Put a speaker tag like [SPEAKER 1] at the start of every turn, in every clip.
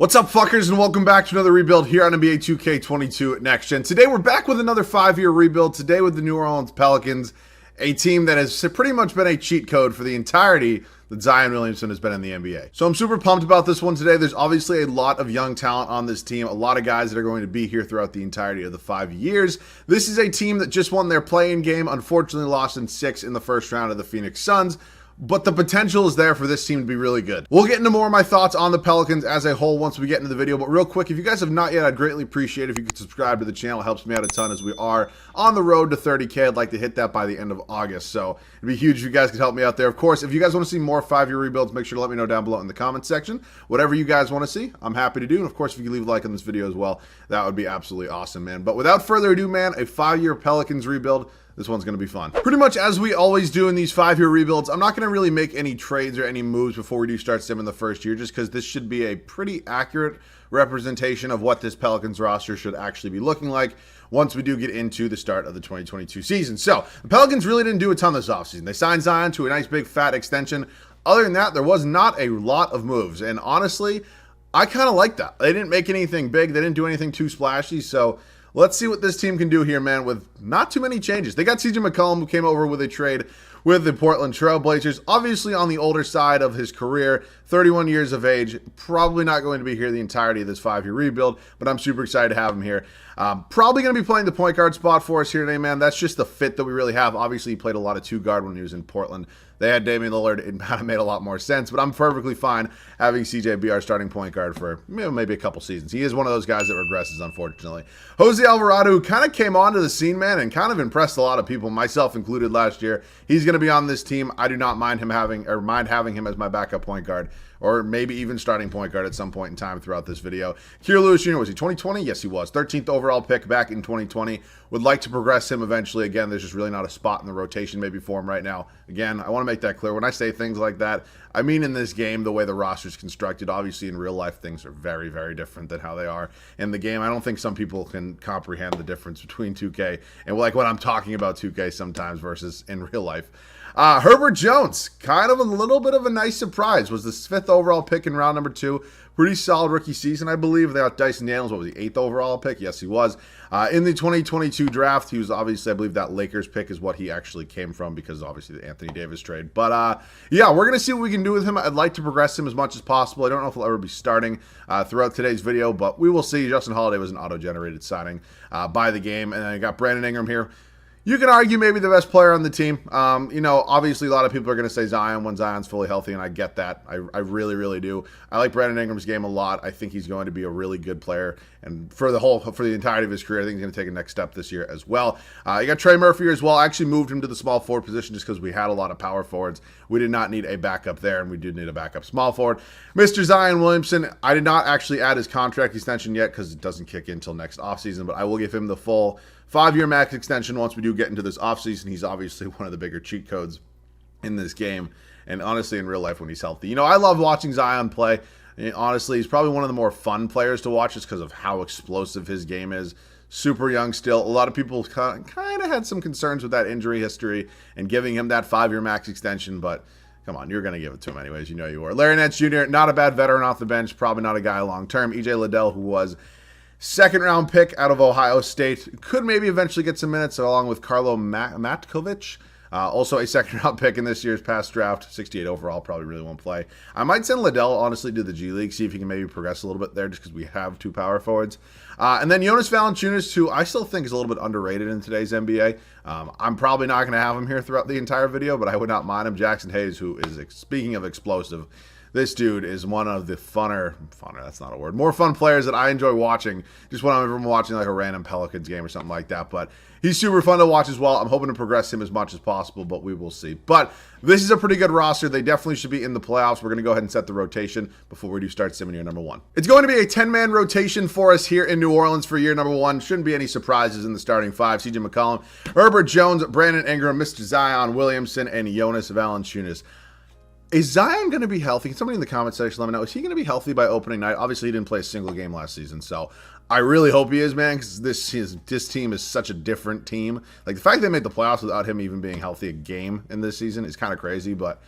[SPEAKER 1] What's up, fuckers, and welcome back to another rebuild here on NBA 2K22 Next Gen. Today, we're back with another 5-year rebuild. Today with the New Orleans Pelicans, a team that has pretty much been a cheat code for the entirety that Diane Williamson has been in the NBA. So I'm super pumped about this one today. There's obviously a lot of young talent on this team, a lot of guys that are going to be here throughout the entirety of the 5 years. This is a team that just won their play-in game, unfortunately lost in 6 in the first round of the Phoenix Suns. But the potential is there for this team to be really good. We'll get into more of my thoughts on the Pelicans as a whole once we get into the video. But real quick, if you guys have not yet, I'd greatly appreciate if you could subscribe to the channel. It helps me out a ton as we are on the road to 30K. I'd like to hit that by the end of August. So it'd be huge if you guys could help me out there. Of course, if you guys want to see more 5-year rebuilds, make sure to let me know down below in the comments section. Whatever you guys want to see, I'm happy to do. And of course, if you could leave a like on this video as well, that would be absolutely awesome, man. But without further ado, man, a 5-year Pelicans rebuild. This one's going to be fun. Pretty much as we always do in these 5-year rebuilds, I'm not going to really make any trades or any moves before we do start simming the first year, just because this should be a pretty accurate representation of what this Pelicans roster should actually be looking like once we do get into the start of the 2022 season. So the Pelicans really didn't do a ton this offseason. They signed Zion to a nice big fat extension. Other than that, there was not a lot of moves. And honestly, I kind of like that. They didn't make anything big. They didn't do anything too splashy. So let's see what this team can do here, man, with not too many changes. They got CJ McCollum, who came over with a trade with the Portland Trail Blazers. Obviously on the older side of his career, 31 years of age, probably not going to be here the entirety of this 5-year rebuild, but I'm super excited to have him here. Probably going to be playing the point guard spot for us here today, man. That's just the fit that we really have. Obviously, he played a lot of 2-guard when he was in Portland. They had Damian Lillard. It made a lot more sense, but I'm perfectly fine having CJ be our starting point guard for maybe a couple seasons. He is one of those guys that regresses, unfortunately. Jose Alvarado, who kind of came onto the scene, man, and kind of impressed a lot of people, myself included, last year. He's going to be on this team. I do not mind having him as my backup point guard, or maybe even starting point guard at some point in time throughout this video. Kira Lewis Jr., was he 2020? Yes, he was. 13th overall pick back in 2020. Would like to progress him eventually. Again, there's just really not a spot in the rotation maybe for him right now. Again, I want to make that clear. When I say things like that, I mean in this game, the way the roster is constructed. Obviously, in real life, things are very, very different than how they are in the game. I don't think some people can comprehend the difference between 2K and like what I'm talking about 2K sometimes versus in real life. Herbert Jones, kind of a little bit of a nice surprise, was the 5th overall pick in round number 2. Pretty solid rookie season, I believe. They got Dyson Daniels, what was he, 8th overall pick? Yes, he was. In the 2022 draft, he was obviously, I believe that Lakers pick is what he actually came from because obviously the Anthony Davis trade. But yeah, we're going to see what we can do with him. I'd like to progress him as much as possible. I don't know if he'll ever be starting throughout today's video, but we will see. Justin Holiday was an auto-generated signing by the game. And then I got Brandon Ingram here. You can argue maybe the best player on the team. You know, obviously a lot of people are going to say Zion when Zion's fully healthy, and I get that. I really, really do. I like Brandon Ingram's game a lot. I think he's going to be a really good player, and for the entirety of his career, I think he's going to take a next step this year as well. You got Trey Murphy here as well. I actually moved him to the small forward position just because we had a lot of power forwards. We did not need a backup there, and we did need a backup small forward. Mr. Zion Williamson, I did not actually add his contract extension yet because it doesn't kick in until next offseason, but I will give him the full 5-year max extension once we do get into this offseason. He's obviously one of the bigger cheat codes in this game, and honestly in real life when he's healthy. You know, I love watching Zion play. And honestly, he's probably one of the more fun players to watch just because of how explosive his game is. Super young still. A lot of people kind of had some concerns with that injury history and giving him that 5-year max extension, but come on, you're going to give it to him anyways. You know you are. Larry Nance Jr., not a bad veteran off the bench, probably not a guy long-term. EJ Liddell, who was 2nd round pick out of Ohio State, could maybe eventually get some minutes along with Carlo Matkovic. Also a 2nd round pick in this year's past draft, 68 overall, probably really won't play. I might send Liddell, honestly, to the G League, see if he can maybe progress a little bit there just because we have 2 power forwards. And then Jonas Valanciunas, who I still think is a little bit underrated in today's NBA. I'm probably not going to have him here throughout the entire video, but I would not mind him. Jackson Hayes, who is, speaking of explosive, this dude is one of the funner, that's not a word, more fun players that I enjoy watching, just when I'm watching like a random Pelicans game or something like that. But he's super fun to watch as well. I'm hoping to progress him as much as possible, but we will see. But this is a pretty good roster. They definitely should be in the playoffs. We're going to go ahead and set the rotation before we do start simming year number 1. It's going to be a 10-man rotation for us here in New Orleans for year number 1. Shouldn't be any surprises in the starting 5. CJ McCollum, Herbert Jones, Brandon Ingram, Mr. Zion Williamson, and Jonas Valanciunas. Is Zion going to be healthy? Can somebody in the comment section let me know? Is he going to be healthy by opening night? Obviously, he didn't play a single game last season, so I really hope he is, man, because this team is such a different team. Like, the fact they made the playoffs without him even being healthy a game in this season is kind of crazy, but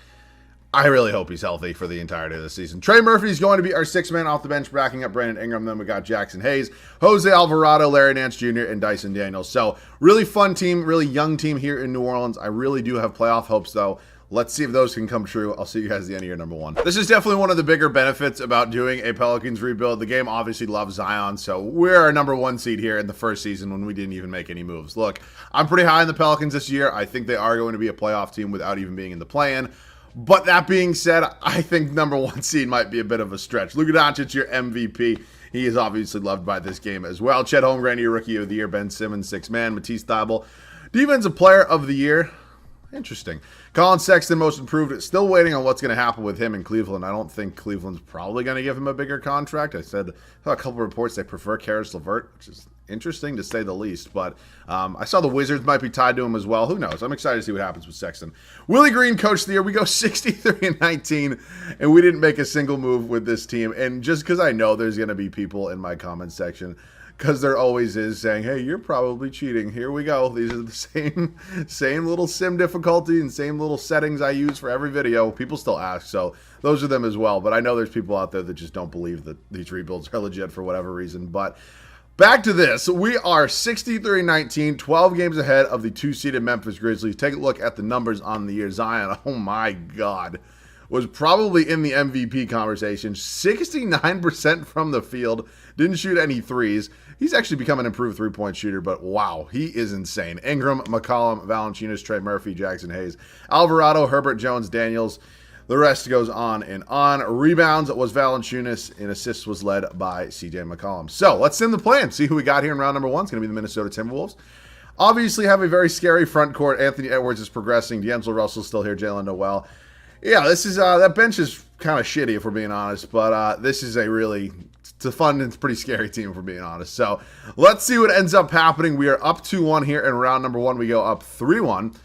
[SPEAKER 1] I really hope he's healthy for the entirety of the season. Trey Murphy is going to be our sixth man off the bench, backing up Brandon Ingram. Then we got Jackson Hayes, Jose Alvarado, Larry Nance Jr., and Dyson Daniels. So really fun team, really young team here in New Orleans. I really do have playoff hopes, though. Let's see if those can come true. I'll see you guys at the end of year number one. This is definitely one of the bigger benefits about doing a Pelicans rebuild. The game obviously loves Zion, so we're our number one seed here in the first season when we didn't even make any moves. Look, I'm pretty high on the Pelicans this year. I think they are going to be a playoff team without even being in the play-in. But that being said, I think number one seed might be a bit of a stretch. Luka Doncic, your MVP. He is obviously loved by this game as well. Chet Holmgren, your Rookie of the Year. Ben Simmons, sixth man. Matisse Thybulle, Defensive Player of the Year. Interesting. Colin Sexton, most improved. Still waiting on what's going to happen with him in Cleveland. I don't think Cleveland's probably going to give him a bigger contract. I saw a couple of reports they prefer Karis LeVert, which is interesting to say the least. But I saw the Wizards might be tied to him as well. Who knows? I'm excited to see what happens with Sexton. Willie Green, Coach of the Year. We go 63-19, and we didn't make a single move with this team. And just because I know there's going to be people in my comment section, because there always is, saying, hey, you're probably cheating. Here we go. These are the same little sim difficulty and same little settings I use for every video. People still ask, so those are them as well. But I know there's people out there that just don't believe that these rebuilds are legit for whatever reason. But back to this. We are 63-19, 12 games ahead of the two-seeded Memphis Grizzlies. Take a look at the numbers on the year. Zion, oh my God, was probably in the MVP conversation. 69% from the field. Didn't shoot any threes. He's actually become an improved three-point shooter, but wow, he is insane. Ingram, McCollum, Valanciunas, Trey Murphy, Jackson Hayes, Alvarado, Herbert Jones, Daniels. The rest goes on and on. Rebounds was Valanciunas, and assists was led by CJ McCollum. So let's sim the plan. See who we got here in round number one. It's going to be the Minnesota Timberwolves. Obviously have a very scary front court. Anthony Edwards is progressing. D'Angelo Russell's still here. Jalen Noel. Yeah, this is that bench is kind of shitty if we're being honest, but this is it's a fun and pretty scary team if we're being honest. So let's see what ends up happening. We are up 2-1 here in round number one. We go up 3-1.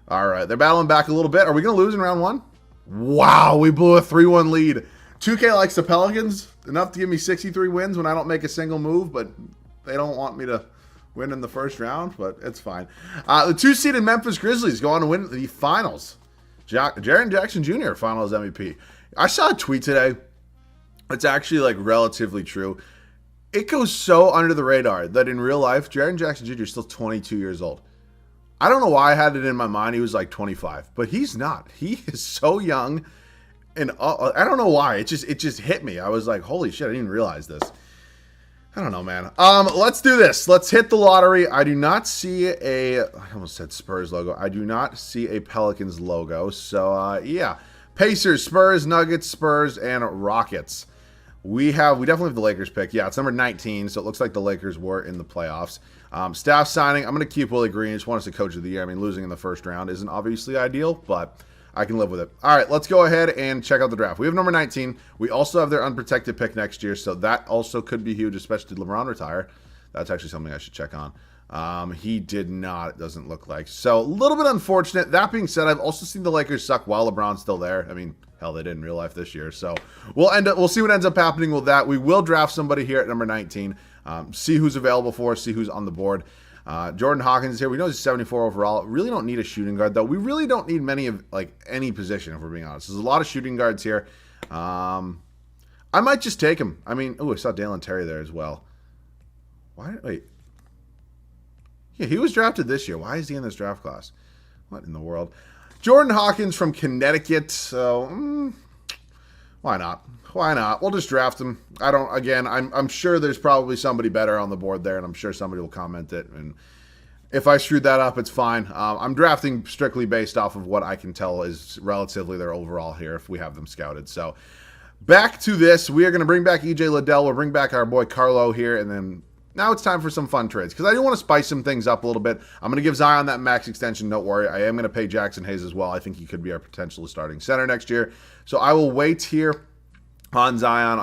[SPEAKER 1] All right, they're battling back a little bit. Are we going to lose in round one? Wow, we blew a 3-1 lead. 2K likes the Pelicans enough to give me 63 wins when I don't make a single move, but they don't want me to win in the first round, but it's fine. The two-seeded Memphis Grizzlies go on to win the finals. Jaren Jackson Jr., finals MVP. I saw a tweet today. It's actually like relatively true. It goes so under the radar that in real life, Jaren Jackson Jr. is still 22 years old. I don't know why I had it in my mind he was like 25, but he's not. He is so young, and I don't know why. It just hit me. I was like, holy shit, I didn't even realize this. I don't know, man. Let's do this. Let's hit the lottery. I do not see I almost said Spurs logo. I do not see a Pelicans logo. So, yeah. Pacers, Spurs, Nuggets, Spurs, and Rockets. We definitely have the Lakers pick. Yeah, it's number 19, so it looks like the Lakers were in the playoffs. Staff signing, I'm going to keep Willie Green. Just want us to Coach of the Year. I mean, losing in the first round isn't obviously ideal, but I can live with it. All right, let's go ahead and check out the draft. We have number 19. We also have their unprotected pick next year, so that also could be huge, especially did LeBron retire. That's actually something I should check on. He did not, it doesn't look like. So a little bit unfortunate. That being said, I've also seen the Lakers suck while LeBron's still there. I mean, hell, they did in real life this year. So we'll see what ends up happening with that. We will draft somebody here at number 19. See who's available for us, see who's on the board. Jordan Hawkins is here. We know he's 74 overall. Really don't need a shooting guard, though. We really don't need many of any position, if we're being honest. There's a lot of shooting guards here. I might just take him. I mean, I saw Dalen Terry there as well. Wait. Yeah, he was drafted this year. Why is he in this draft class? What in the world? Jordan Hawkins from Connecticut. So, why not? Why not? We'll just draft him. I'm sure there's probably somebody better on the board there, and I'm sure somebody will comment it. And if I screwed that up, it's fine. I'm drafting strictly based off of what I can tell is relatively their overall here if we have them scouted. So back to this. We are going to bring back EJ Liddell. We'll bring back our boy Carlo here, and then now it's time for some fun trades because I do want to spice some things up a little bit. I'm going to give Zion that max extension. Don't worry. I am going to pay Jackson Hayes as well. I think he could be our potential starting center next year. So I will wait here on Zion.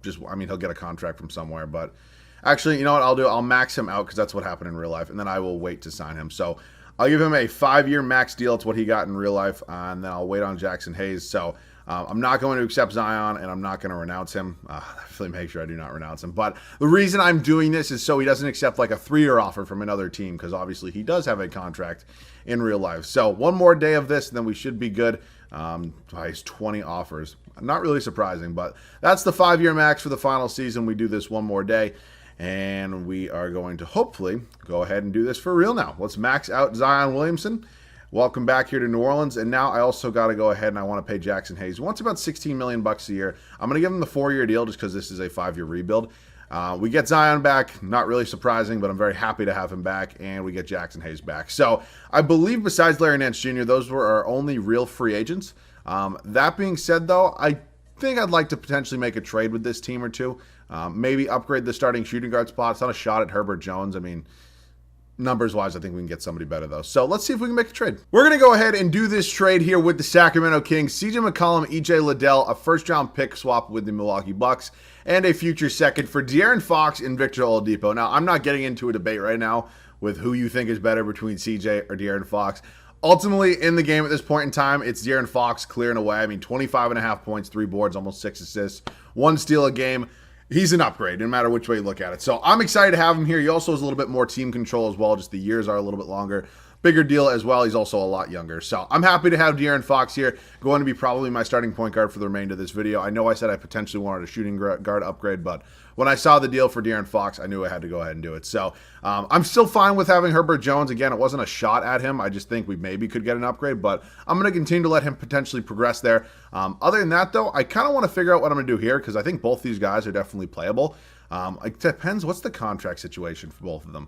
[SPEAKER 1] He'll get a contract from somewhere, but actually, you know what I'll do? I'll max him out because that's what happened in real life, and then I will wait to sign him. So I'll give him a 5-year max deal. It's what he got in real life, and then I'll wait on Jackson Hayes. So I'm not going to accept Zion, and I'm not going to renounce him. Definitely make sure I do not renounce him. But the reason I'm doing this is so he doesn't accept like a 3-year offer from another team, because obviously he does have a contract in real life. So one more day of this, and then we should be good. His 20 offers. Not really surprising, but that's the 5-year max for the final season. We do this one more day, and we are going to hopefully go ahead and do this for real now. Let's max out Diane Williamson. Welcome back here to New Orleans. And now I also got to go ahead and I want to pay Jackson Hayes. He wants about $16 million a year. I'm going to give him the 4-year deal just because this is a 5-year rebuild. We get Zion back, not really surprising, but I'm very happy to have him back, and we get Jackson Hayes back. So I believe besides Larry Nance Jr., those were our only real free agents. That being said, though, I think I'd like to potentially make a trade with this team or two. Maybe upgrade the starting shooting guard spot. It's not a shot at Herbert Jones. I mean, numbers-wise, I think we can get somebody better, though. So let's see if we can make a trade. We're going to go ahead and do this trade here with the Sacramento Kings. CJ McCollum, EJ Liddell, a first-round pick swap with the Milwaukee Bucks, and a future second for De'Aaron Fox and Victor Oladipo. Now, I'm not getting into a debate right now with who you think is better between CJ or De'Aaron Fox. Ultimately, in the game at this point in time, it's De'Aaron Fox clearing away. I mean, 25.5 points, 3 boards, almost 6 assists, 1 steal a game. He's an upgrade, no matter which way you look at it. So I'm excited to have him here. He also has a little bit more team control as well. Just the years are a little bit longer. Bigger deal as well. He's also a lot younger. So I'm happy to have De'Aaron Fox here. Going to be probably my starting point guard for the remainder of this video. I know I said I potentially wanted a shooting guard upgrade, but when I saw the deal for De'Aaron Fox, I knew I had to go ahead and do it. So I'm still fine with having Herbert Jones. Again, it wasn't a shot at him. I just think we maybe could get an upgrade, but I'm going to continue to let him potentially progress there. Other than that, though, I kind of want to figure out what I'm going to do here because I think both these guys are definitely playable. It depends. What's the contract situation for both of them?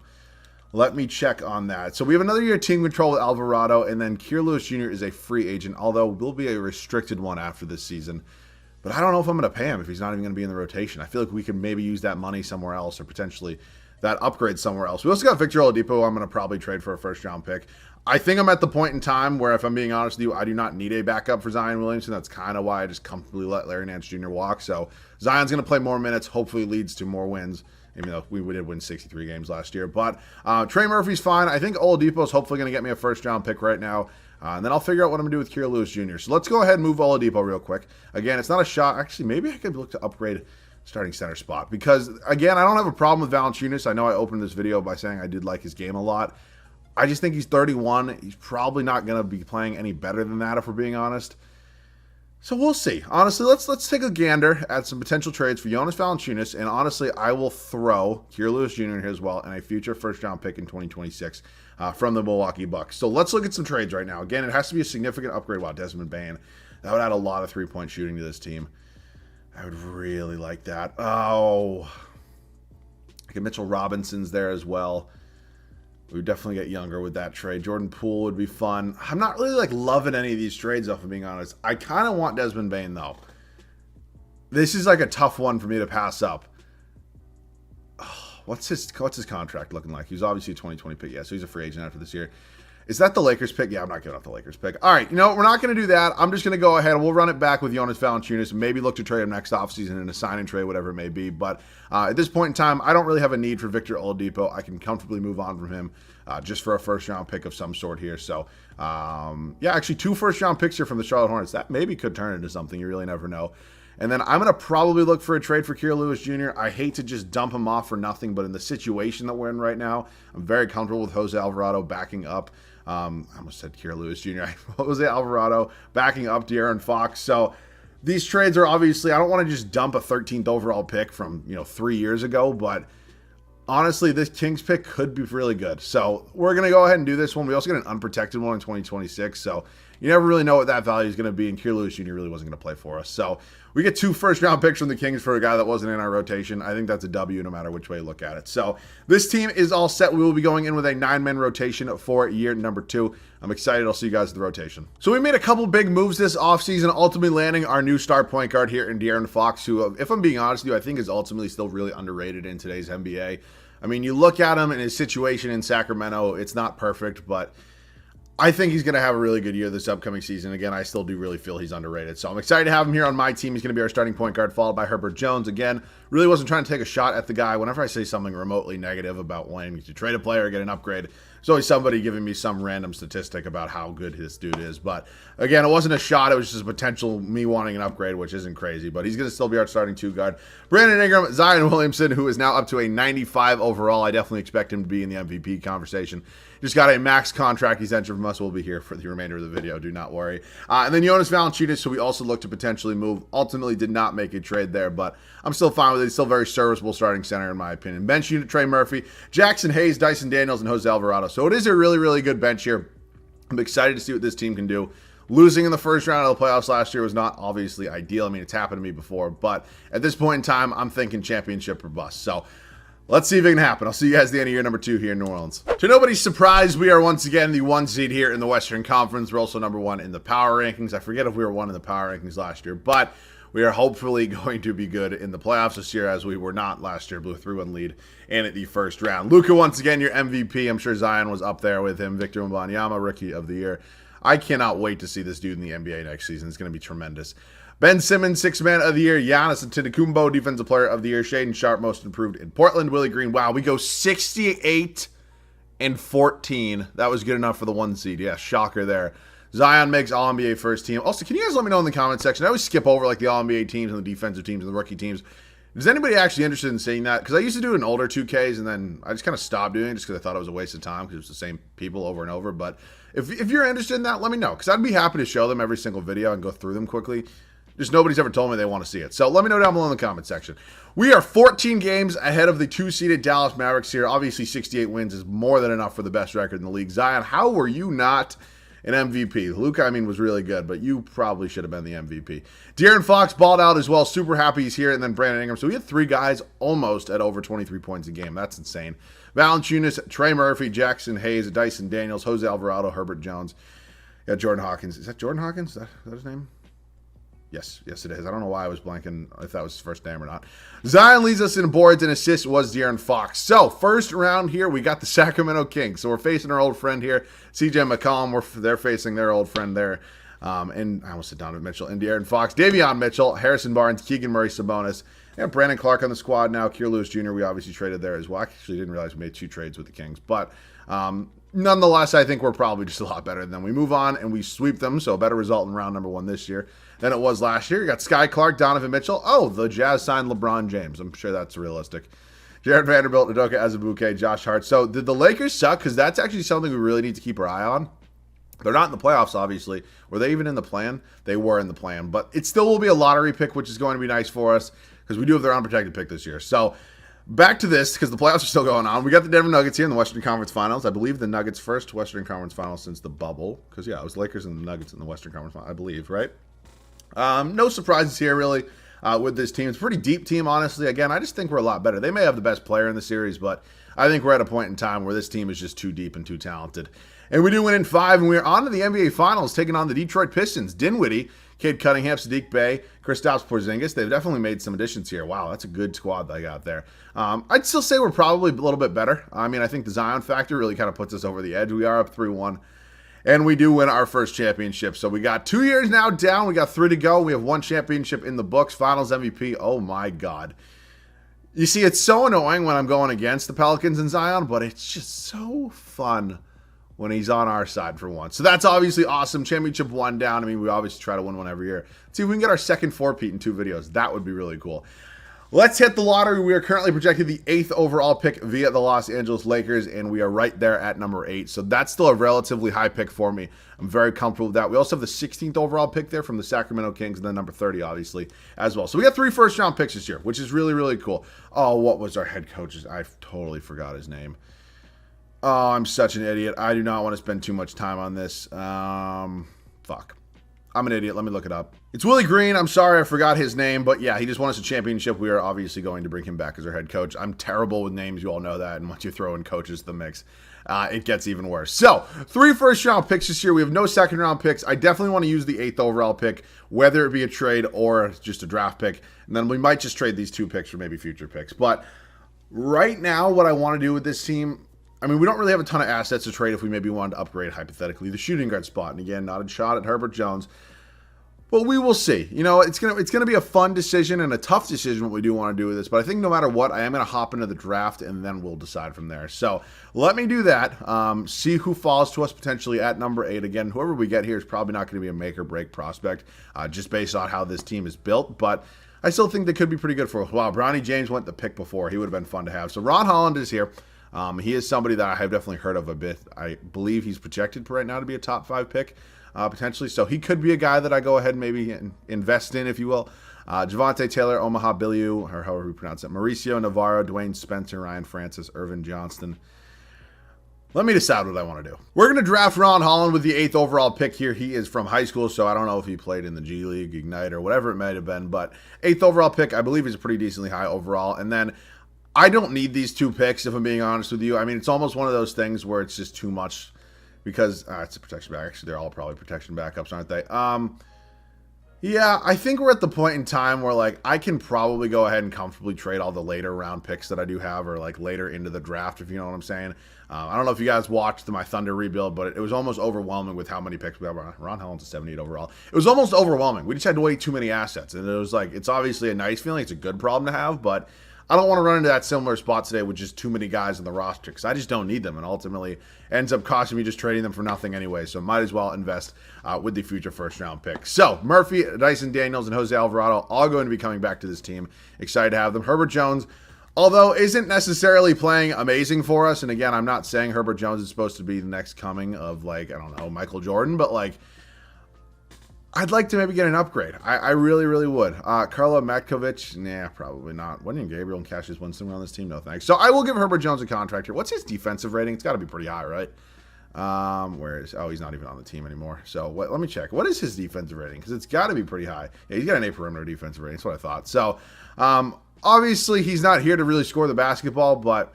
[SPEAKER 1] Let me check on that. So we have another year team control with Alvarado, and then Kier Lewis Jr. is a free agent, although will be a restricted one after this season. But I don't know if I'm going to pay him if he's not even going to be in the rotation. I feel like we could maybe use that money somewhere else or potentially that upgrade somewhere else. We also got Victor Oladipo. I'm going to probably trade for a first-round pick. I think I'm at the point in time where, if I'm being honest with you, I do not need a backup for Zion Williamson. That's kind of why I just comfortably let Larry Nance Jr. walk. So Zion's going to play more minutes, hopefully leads to more wins. Even though we did win 63 games last year. But Trey Murphy's fine. I think Oladipo's hopefully going to get me a first-round pick right now. And then I'll figure out what I'm going to do with Kier Lewis Jr. So let's go ahead and move Oladipo real quick. Again, it's not a shot. Actually, maybe I could look to upgrade starting center spot. Because, again, I don't have a problem with Valanciunas. I know I opened this video by saying I did like his game a lot. I just think he's 31. He's probably not going to be playing any better than that, if we're being honest. So we'll see. Honestly, let's take a gander at some potential trades for Jonas Valanciunas, and honestly, I will throw Kier Lewis Jr. here as well and a future first-round pick in 2026 from the Milwaukee Bucks. So let's look at some trades right now. Again, it has to be a significant upgrade. Wow, Desmond Bane. That would add a lot of three-point shooting to this team. I would really like that. Oh, like Mitchell Robinson's there as well. We would definitely get younger with that trade. Jordan Poole would be fun. I'm not really loving any of these trades, if I'm being honest. I kind of want Desmond Bane, though. This is like a tough one for me to pass up. Oh, what's his contract looking like? He's obviously a 2020 pick. Yeah, so he's a free agent after this year. Is that the Lakers pick? Yeah, I'm not giving up the Lakers pick. All right, we're not going to do that. I'm just going to go ahead and we'll run it back with Jonas Valanciunas and maybe look to trade him next offseason in a sign and trade, whatever it may be. But at this point in time, I don't really have a need for Victor Oladipo. I can comfortably move on from him just for a first-round pick of some sort here. So, yeah, actually 2 first-round picks here from the Charlotte Hornets. That maybe could turn into something. You really never know. And then I'm going to probably look for a trade for Kier Lewis Jr. I hate to just dump him off for nothing, but in the situation that we're in right now, I'm very comfortable with Jose Alvarado backing up. I almost said Kier Lewis Jr. Jose Alvarado backing up De'Aaron Fox. So these trades are obviously, I don't want to just dump a 13th overall pick from 3 years ago, but honestly, this Kings pick could be really good. So we're going to go ahead and do this one. We also get an unprotected one in 2026. So you never really know what that value is going to be. And Kier Lewis Jr. really wasn't going to play for us. So we get 2 first-round picks from the Kings for a guy that wasn't in our rotation. I think that's a W no matter which way you look at it. So this team is all set. We will be going in with a 9-man rotation for year number 2. I'm excited. I'll see you guys at the rotation. So we made a couple big moves this offseason, ultimately landing our new star point guard here in De'Aaron Fox, who, if I'm being honest with you, I think is ultimately still really underrated in today's NBA. I mean, you look at him and his situation in Sacramento, it's not perfect, but I think he's going to have a really good year this upcoming season. Again, I still do really feel he's underrated. So I'm excited to have him here on my team. He's going to be our starting point guard, followed by Herbert Jones. Again, Really wasn't trying to take a shot at the guy. Whenever I say something remotely negative about wanting to trade a player or get an upgrade, there's always somebody giving me some random statistic about how good this dude is. But again, it wasn't a shot. It was just a potential me wanting an upgrade, which isn't crazy. But he's going to still be our starting 2 guard. Brandon Ingram, Diane Williamson, who is now up to a 95 overall. I definitely expect him to be in the MVP conversation. Just got a max contract extension from us. We'll be here for the remainder of the video. Do not worry. And then Jonas Valentine, who we also looked to potentially move. Ultimately did not make a trade there, but I'm still fine with it. He's still very serviceable starting center, in my opinion. Bench unit, Trey Murphy, Jackson Hayes, Dyson Daniels, and Jose Alvarado. So it is a really, really good bench here. I'm excited to see what this team can do. Losing in the first round of the playoffs last year was not obviously ideal. I mean, it's happened to me before, but at this point in time, I'm thinking championship or bust. So let's see if it can happen. I'll see you guys at the end of year number 2 here in New Orleans. To nobody's surprise, we are once again the 1 seed here in the Western Conference. We're also number 1 in the power rankings. I forget if we were 1 in the power rankings last year, but we are hopefully going to be good in the playoffs this year, as we were not last year. Blew a 3-1 lead and at the first round. Luka, once again, your MVP. I'm sure Zion was up there with him. Victor Wembanyama, Rookie of the Year. I cannot wait to see this dude in the NBA next season. It's going to be tremendous. Ben Simmons, 6th Man of the Year. Giannis Antetokounmpo, Defensive Player of the Year. Shaedon Sharpe, Most Improved in Portland. Willie Green. Wow, we go 68-14. That was good enough for the 1 seed. Yeah, shocker there. Zion makes All-NBA first team. Also, can you guys let me know in the comment section? I always skip over like the All-NBA teams and the defensive teams and the rookie teams. Is anybody actually interested in seeing that? Because I used to do it in older 2Ks, and then I just kind of stopped doing it just because I thought it was a waste of time because it was the same people over and over. But if you're interested in that, let me know, because I'd be happy to show them every single video and go through them quickly. Just nobody's ever told me they want to see it. So let me know down below in the comment section. We are 14 games ahead of the 2-seeded Dallas Mavericks here. Obviously, 68 wins is more than enough for the best record in the league. Zion, how were you not an MVP? Luka, I mean, was really good, but you probably should have been the MVP. De'Aaron Fox balled out as well. Super happy he's here. And then Brandon Ingram. So we had 3 guys almost at over 23 points a game. That's insane. Valanciunas, Trey Murphy, Jackson Hayes, Dyson Daniels, Jose Alvarado, Herbert Jones. Yeah, Jordan Hawkins. Is that Jordan Hawkins? Is that his name? Yes, it is. I don't know why I was blanking if that was his first name or not. Zion leads us in boards and assists was De'Aaron Fox. So, first round here, we got the Sacramento Kings. So, we're facing our old friend here, CJ McCollum. They're facing their old friend there. And I almost said Donovan Mitchell and De'Aaron Fox. Davion Mitchell, Harrison Barnes, Keegan Murray, Sabonis. And Brandon Clark on the squad now. Keir Lewis Jr., we obviously traded there as well. I actually didn't realize we made 2 trades with the Kings. But nonetheless, I think we're probably just a lot better than them. We move on and we sweep them. So, a better result in round number 1 this year than it was last year. You got Sky Clark, Donovan Mitchell. Oh, the Jazz signed LeBron James. I'm sure that's realistic. Jared Vanderbilt, Udoka Azubuike, Josh Hart. So, did the Lakers suck? Because that's actually something we really need to keep our eye on. They're not in the playoffs, obviously. Were they even in the plan? They were in the plan. But it still will be a lottery pick, which is going to be nice for us because we do have their unprotected pick this year. So, back to this, because the playoffs are still going on. We got the Denver Nuggets here in the Western Conference Finals. I believe the Nuggets' first Western Conference Finals since the bubble. Because, yeah, it was Lakers and the Nuggets in the Western Conference Finals, I believe, right? No surprises here, really, with this team. It's a pretty deep team, honestly. Again, I just think we're a lot better. They may have the best player in the series, but I think we're at a point in time where this team is just too deep and too talented. And we do win in 5, and we're on to the NBA Finals, taking on the Detroit Pistons. Dinwiddie, Cade Cunningham, Sadiq Bey, Kristaps Porzingis. They've definitely made some additions here. Wow, that's a good squad they got there. I'd still say we're probably a little bit better. I mean, I think the Zion factor really kind of puts us over the edge. We are up 3-1. And we do win our first championship. So we got 2 years now down. We got 3 to go. We have 1 championship in the books. Finals MVP. Oh, my God. You see, it's so annoying when I'm going against the Pelicans and Zion, but it's just so fun when he's on our side for once. So that's obviously awesome. Championship 1 down. I mean, we obviously try to win one every year. Let's see if we can get our second 4-peat in 2 videos. That would be really cool. Let's hit the lottery. We are currently projected the 8th overall pick via the Los Angeles Lakers, and we are right there at number 8. So that's still a relatively high pick for me. I'm very comfortable with that. We also have the 16th overall pick there from the Sacramento Kings, and then number 30, obviously, as well. So we got 3 first-round picks this year, which is really, really cool. Oh, what was our head coach's? I totally forgot his name. Oh, I'm such an idiot. I do not want to spend too much time on this. Fuck. I'm an idiot. Let me look it up. It's Willie Green. I'm sorry I forgot his name, but yeah, he just won us a championship. We are obviously going to bring him back as our head coach. I'm terrible with names. You all know that. And once you throw in coaches to the mix, it gets even worse. So, 3 first-round picks this year. We have no second-round picks. I definitely want to use the 8th overall pick, whether it be a trade or just a draft pick. And then we might just trade these 2 picks for maybe future picks. But right now, what I want to do with this team, I mean, we don't really have a ton of assets to trade if we maybe wanted to upgrade, hypothetically, the shooting guard spot. And again, not a shot at Herbert Jones. Well, we will see. You know, it's gonna be a fun decision and a tough decision what we do want to do with this. But I think no matter what, I am gonna hop into the draft and then we'll decide from there. So let me do that. See who falls to us potentially at number 8. Again, whoever we get here is probably not going to be a make or break prospect, just based on how this team is built. But I still think they could be pretty good for us. Wow, Bronny James went the pick before. He would have been fun to have. So Ron Holland is here. He is somebody that I have definitely heard of a bit. I believe he's projected right now to be a top 5 pick. Potentially. So he could be a guy that I go ahead and maybe invest in, if you will. Javante Taylor, Omaha Billieu, or however we pronounce it, Mauricio Navarro, Dwayne Spencer, Ryan Francis, Irvin Johnston. Let me decide what I want to do. We're going to draft Ron Holland with the 8th overall pick here. He is from high school, so I don't know if he played in the G League, Ignite, or whatever it might have been, but 8th overall pick, I believe he's a pretty decently high overall. And then I don't need these 2 picks, if I'm being honest with you. I mean, it's almost one of those things where it's just too much. Because it's a protection back. Actually, they're all probably protection backups, aren't they? Yeah, I think we're at the point in time where, like, I can probably go ahead and comfortably trade all the later round picks that I do have, or, like, later into the draft, if you know what I'm saying. I don't know if you guys watched my Thunder rebuild, but it was almost overwhelming with how many picks we have. Ron Holland's a 78 overall. It was almost overwhelming. We just had way too many assets. And it was like, it's obviously a nice feeling. It's a good problem to have, but I don't want to run into that similar spot today with just too many guys in the roster because I just don't need them, and ultimately ends up costing me just trading them for nothing anyway. So might as well invest with the future first-round pick. So Murphy, Dyson Daniels, and Jose Alvarado all going to be coming back to this team. Excited to have them. Herbert Jones, although isn't necessarily playing amazing for us, and again, I'm not saying Herbert Jones is supposed to be the next coming of, like, I don't know, Michael Jordan, but, like, I'd like to maybe get an upgrade. I really, really would. Carlo Matkovic, nah, probably not. Wendy and Gabriel and Cassius Winston on this team, no thanks. So I will give Herbert Jones a contract here. What's his defensive rating? It's got to be pretty high, right? He's not even on the team anymore. So let me check. What is his defensive rating? Because it's got to be pretty high. Yeah, he's got an A perimeter defensive rating. That's what I thought. So obviously he's not here to really score the basketball, but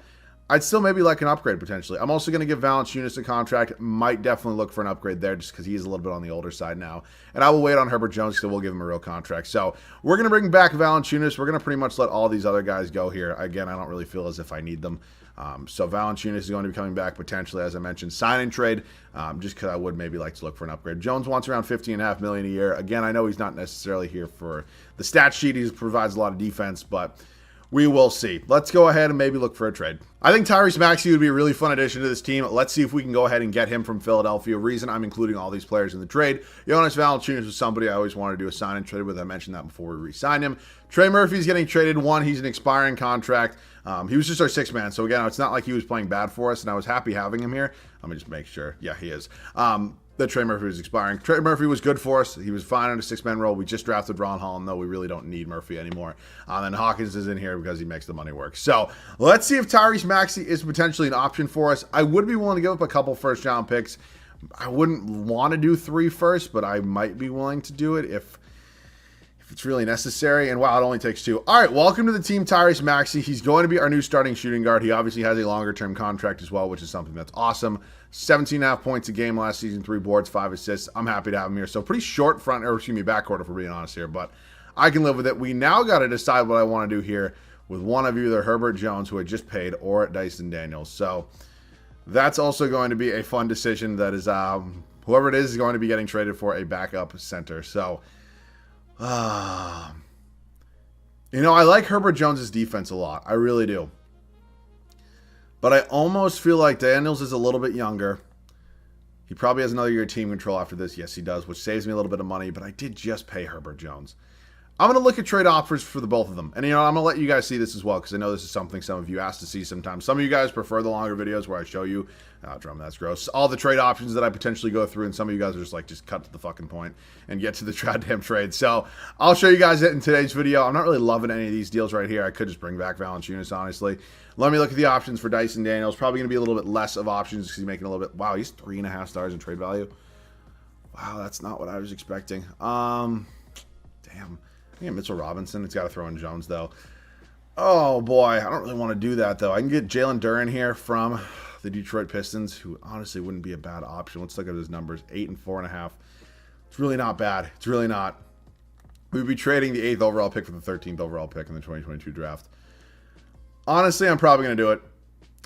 [SPEAKER 1] I'd still maybe like an upgrade potentially. I'm also going to give Valanciunas a contract. Might definitely look for an upgrade there just because he is a little bit on the older side now. And I will wait on Herbert Jones because we'll give him a real contract. So we're going to bring back Valanciunas. We're going to pretty much let all these other guys go here. Again, I don't really feel as if I need them. So Valanciunas is going to be coming back potentially, as I mentioned, sign and trade, just because I would maybe like to look for an upgrade. Jones wants around $15.5 million a year. Again, I know he's not necessarily here for the stat sheet. He provides a lot of defense, but we will see. Let's go ahead and maybe look for a trade. I think Tyrese Maxey would be a really fun addition to this team. Let's see if we can go ahead and get him from Philadelphia. Reason I'm including all these players in the trade. Jonas Valanciunas was somebody I always wanted to do a sign and trade with. I mentioned that before we re-signed him. Trey Murphy's getting traded. He's an expiring contract. He was just our 6th man. So again, it's not like he was playing bad for us, and I was happy having him here. Let me just make sure. Yeah, he is. That Trey Murphy was expiring. Trey Murphy was good for us. He was fine on a 6-man role. We just drafted Ron Holland, though. We really don't need Murphy anymore. And Hawkins is in here because he makes the money work. So let's see if Tyrese Maxey is potentially an option for us. I would be willing to give up a couple first-round picks. I wouldn't want to do 3 first, but I might be willing to do it if it's really necessary. And wow, it only takes 2. All right, welcome to the team, Tyrese Maxey. He's going to be our new starting shooting guard. He obviously has a longer-term contract as well, which is something that's awesome. 17.5 points a game last season, 3 boards, 5 assists. I'm happy to have him here. So pretty short backcourt if we're being honest here, but I can live with it. We now got to decide what I want to do here with one of either Herbert Jones, who I just paid, or Dyson Daniels. So that's also going to be a fun decision. That is, whoever it is going to be getting traded for a backup center. So, I like Herbert Jones' defense a lot. I really do. But I almost feel like Daniels is a little bit younger. He probably has another year of team control after this. Yes, he does, which saves me a little bit of money. But I did just pay Herbert Jones. I'm going to look at trade offers for the both of them. And, I'm going to let you guys see this as well because I know this is something some of you ask to see sometimes. Some of you guys prefer the longer videos where I show you, that's gross, all the trade options that I potentially go through. And some of you guys are just like, just cut to the fucking point and get to the goddamn trade. So I'll show you guys it in today's video. I'm not really loving any of these deals right here. I could just bring back Valanciunas, honestly. Let me look at the options for Dyson Daniels. Probably going to be a little bit less of options because he's making a little bit. Wow, he's 3.5 stars in trade value. Wow, that's not what I was expecting. Damn. Yeah, Mitchell Robinson. It's got to throw in Jones, though. Oh, boy. I don't really want to do that, though. I can get Jalen Duren here from the Detroit Pistons, who honestly wouldn't be a bad option. Let's look at his numbers. 8 and 4.5. It's really not bad. It's really not. We would be trading the 8th overall pick for the 13th overall pick in the 2022 draft. Honestly, I'm probably going to do it.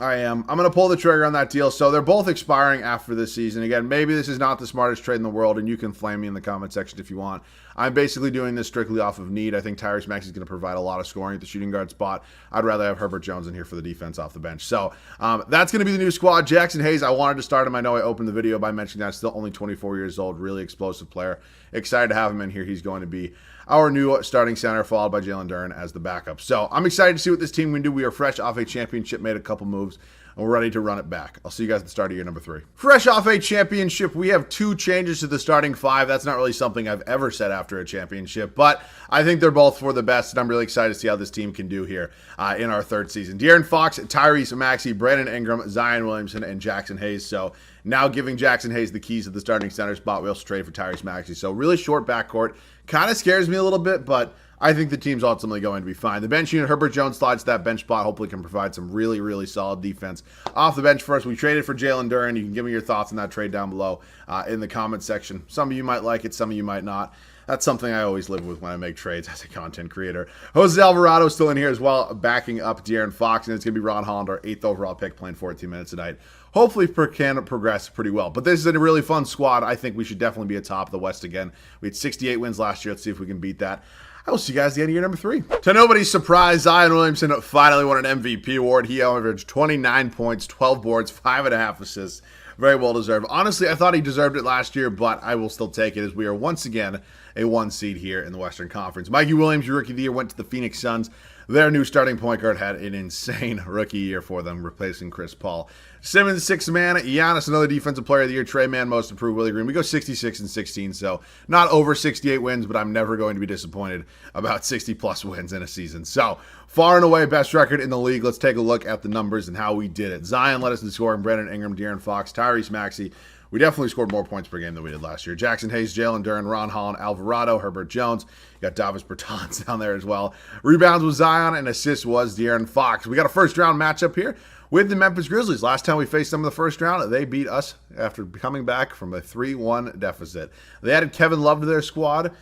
[SPEAKER 1] I am. I'm going to pull the trigger on that deal. So they're both expiring after this season. Again, maybe this is not the smartest trade in the world, and you can flame me in the comment section if you want. I'm basically doing this strictly off of need. I think Tyrese Maxey is going to provide a lot of scoring at the shooting guard spot. I'd rather have Herbert Jones in here for the defense off the bench. So that's going to be the new squad. Jackson Hayes, I wanted to start him. I know I opened the video by mentioning that. Still only 24 years old, really explosive player. Excited to have him in here. He's going to be our new starting center, followed by Jalen Duren as the backup. So I'm excited to see what this team can do. We are fresh off a championship, made a couple moves, and we're ready to run it back. I'll see you guys at the start of year number 3. Fresh off a championship, we have 2 changes to the starting 5. That's not really something I've ever said after a championship, but I think they're both for the best, and I'm really excited to see how this team can do here in our 3rd season. De'Aaron Fox, Tyrese Maxey, Brandon Ingram, Diane Williamson, and Jackson Hayes. So now giving Jackson Hayes the keys to the starting center spot. We also trade for Tyrese Maxey. So really short backcourt. Kind of scares me a little bit, but I think the team's ultimately going to be fine. The bench unit, Herbert Jones slides to that bench spot, hopefully can provide some really, really solid defense off the bench for us. We traded for Jalen Duren. You can give me your thoughts on that trade down below in the comment section. Some of you might like it, some of you might not. That's something I always live with when I make trades as a content creator. Jose Alvarado is still in here as well, backing up De'Aaron Fox, and it's going to be Ron Holland, our 8th overall pick, playing 14 minutes tonight. Hopefully can progress pretty well. But this is a really fun squad. I think we should definitely be atop the West again. We had 68 wins last year. Let's see if we can beat that. I will see you guys at the end of year number 3. To nobody's surprise, Diane Williamson finally won an MVP award. He averaged 29 points, 12 boards, 5.5 assists. Very well deserved. Honestly, I thought he deserved it last year, but I will still take it as we are once again a 1 seed here in the Western Conference. Mikey Williams, your rookie of the year, went to the Phoenix Suns. Their new starting point guard had an insane rookie year for them, replacing Chris Paul. Simmons, 6th man. Jonas, another defensive player of the year. Trey Man, most improved. Willie Green. We go 66-16, so not over 68 wins, but I'm never going to be disappointed about 60-plus wins in a season. So far and away, best record in the league. Let's take a look at the numbers and how we did it. Zion led us in scoring. Brandon Ingram, De'Aaron Fox, Tyrese Maxey. We definitely scored more points per game than we did last year. Jackson Hayes, Jalen Duren, Ron Holland, Alvarado, Herbert Jones. You got Davis Bertans down there as well. Rebounds was Zion, and assists was De'Aaron Fox. We got a first-round matchup here with the Memphis Grizzlies. Last time we faced them in the first round, they beat us after coming back from a 3-1 deficit. They added Kevin Love to their squad.